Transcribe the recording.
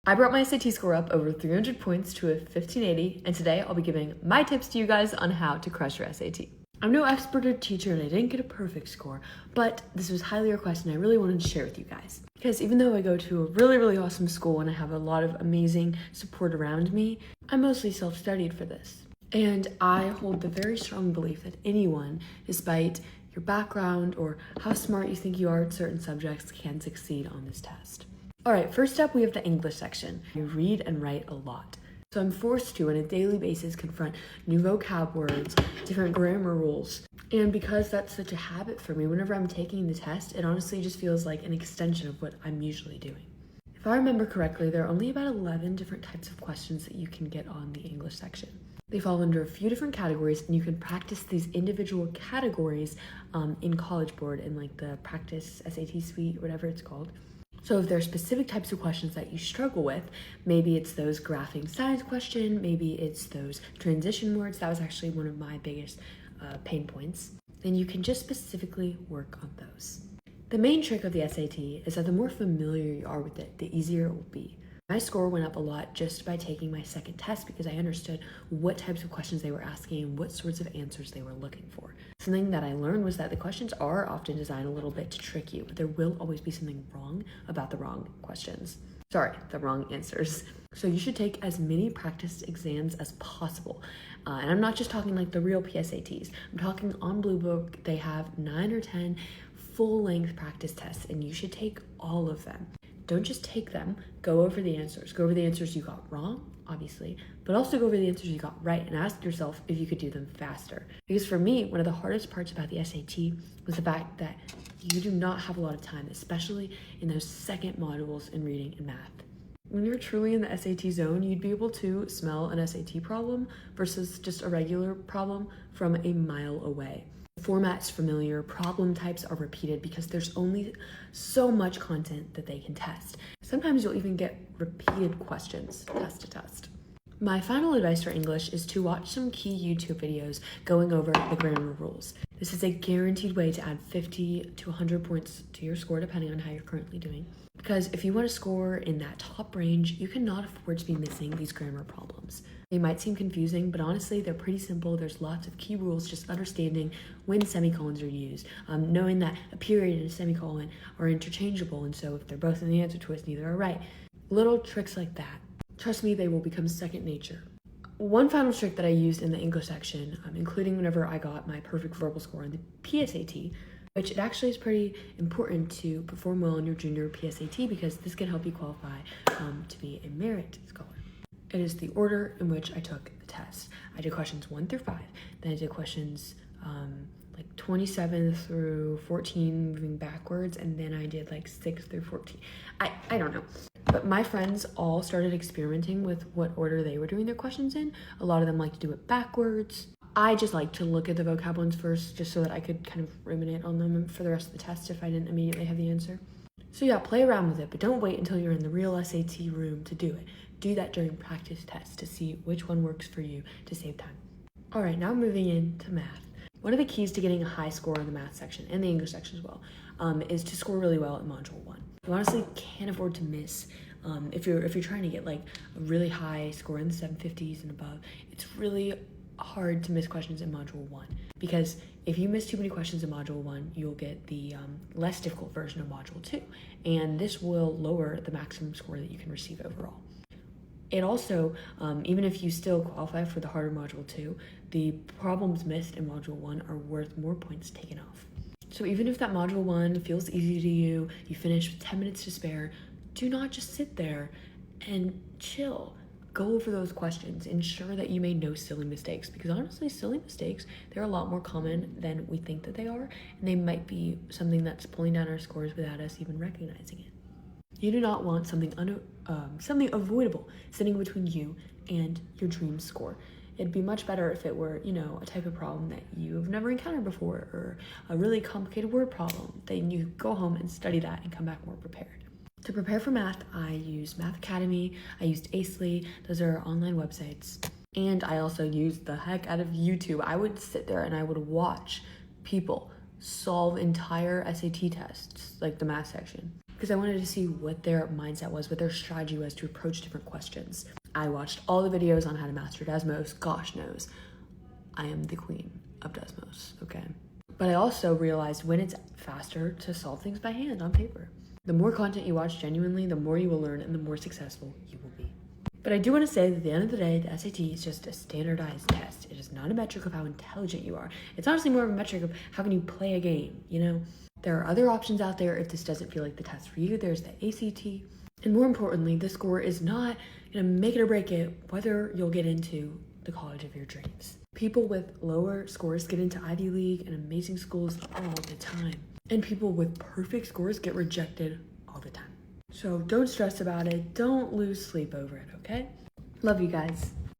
I brought my SAT score up over 300 points to a 1580, and today I'll be giving my tips to you guys on how to crush your SAT. I'm no expert or teacher and I didn't get a perfect score, but this was highly requested and I really wanted to share with you guys. Because even though I go to a really awesome school and I have a lot of amazing support around me, I mostly self-studied for this. And I hold the very strong belief that anyone, despite your background or how smart you think you are at certain subjects, can succeed on this test. All right, first up, we have the English section. You read and write a lot. So I'm forced to, on a daily basis, confront new vocab words, different grammar rules. And because that's such a habit for me, whenever I'm taking the test, it honestly just feels like an extension of what I'm usually doing. If I remember correctly, there are only about 11 different types of questions that you can get on the English section. They fall under a few different categories, and you can practice these individual categories in College Board in like the practice SAT suite, whatever it's called. So if there are specific types of questions that you struggle with, maybe it's those graphing science question, maybe it's those transition words, that was actually one of my biggest pain points, then you can just specifically work on those. The main trick of the SAT is that the more familiar you are with it, the easier it will be. My score went up a lot just by taking my second test because I understood what types of questions they were asking and what sorts of answers they were looking for. Something that I learned was that the questions are often designed a little bit to trick you, but there will always be something wrong about the wrong questions. The wrong answers. So you should take as many practice exams as possible. And I'm not just talking like the real PSATs. I'm talking on Blue Book, they have 9 or 10 full-length practice tests, and you should take all of them. Don't just take them, go over the answers. Go over the answers you got wrong, obviously, but also go over the answers you got right and ask yourself if you could do them faster. Because for me, one of the hardest parts about the SAT was the fact that you do not have a lot of time, especially in those second modules in reading and math. When you're truly in the SAT zone, you'd be able to smell an SAT problem versus just a regular problem from a mile away. The format's familiar, problem types are repeated because there's only so much content that they can test. Sometimes you'll even get repeated questions, test to test. My final advice for English is to watch some key YouTube videos going over the grammar rules. This is a guaranteed way to add 50 to 100 points to your score depending on how you're currently doing. Because if you want to score in that top range, you cannot afford to be missing these grammar problems. They might seem confusing, but honestly, they're pretty simple. There's lots of key rules, just understanding when semicolons are used, knowing that a period and a semicolon are interchangeable, and so if they're both in the answer choice, neither are right. Little tricks like that. Trust me, they will become second nature. One final trick that I used in the English section, including whenever I got my perfect verbal score in the PSAT, which it actually is pretty important to perform well in your junior PSAT because this can help you qualify to be a merit scholar. It is the order in which I took the test. I did questions 1 through 5, then I did questions like 27 through 14 moving backwards, and then I did like 6 through 14. I don't know. But my friends all started experimenting with what order they were doing their questions in. A lot of them like to do it backwards. I just like to look at the vocab ones first just so that I could kind of ruminate on them for the rest of the test if I didn't immediately have the answer. So yeah, play around with it, but don't wait until you're in the real SAT room to do it. Do that during practice tests to see which one works for you to save time. All right, now moving into math. One of the keys to getting a high score in the math section and the English section as well is to score really well in Module 1. You honestly can't afford to miss. If you're trying to get like a really high score in the 750s and above, it's really hard to miss questions in Module 1 because if you miss too many questions in Module 1, you'll get the less difficult version of Module 2, and this will lower the maximum score that you can receive overall. It also, even if you still qualify for the harder Module 2, the problems missed in Module 1 are worth more points taken off. So even if that Module 1 feels easy to you, you finish with 10 minutes to spare, do not just sit there and chill. Go over those questions. Ensure that you made no silly mistakes because honestly, silly mistakes, they're a lot more common than we think that they are, and they might be something that's pulling down our scores without us even recognizing it. You do not want something avoidable sitting between you and your dream score. It'd be much better if it were, a type of problem that you've never encountered before or a really complicated word problem. Then you go home and study that and come back more prepared. To prepare for math, I used Math Academy, I used Acely, those are online websites. And I also used the heck out of YouTube. I would sit there and I would watch people solve entire SAT tests, like the math section. because I wanted to see what their mindset was, what their strategy was to approach different questions. I watched all the videos on how to master Desmos. Gosh knows, I am the queen of Desmos, okay? But I also realized when it's faster to solve things by hand on paper. The more content you watch genuinely, the more you will learn and the more successful you will be. But I do want to say that at the end of the day, the SAT is just a standardized test. It is not a metric of how intelligent you are. It's honestly more of a metric of how can you play a game, you know? There are other options out there if this doesn't feel like the test for you. There's the ACT. And more importantly, the score is not gonna make it or break it whether you'll get into the college of your dreams. People with lower scores get into Ivy League and amazing schools all the time. And people with perfect scores get rejected all the time. So don't stress about it. Don't lose sleep over it, okay? Love you guys.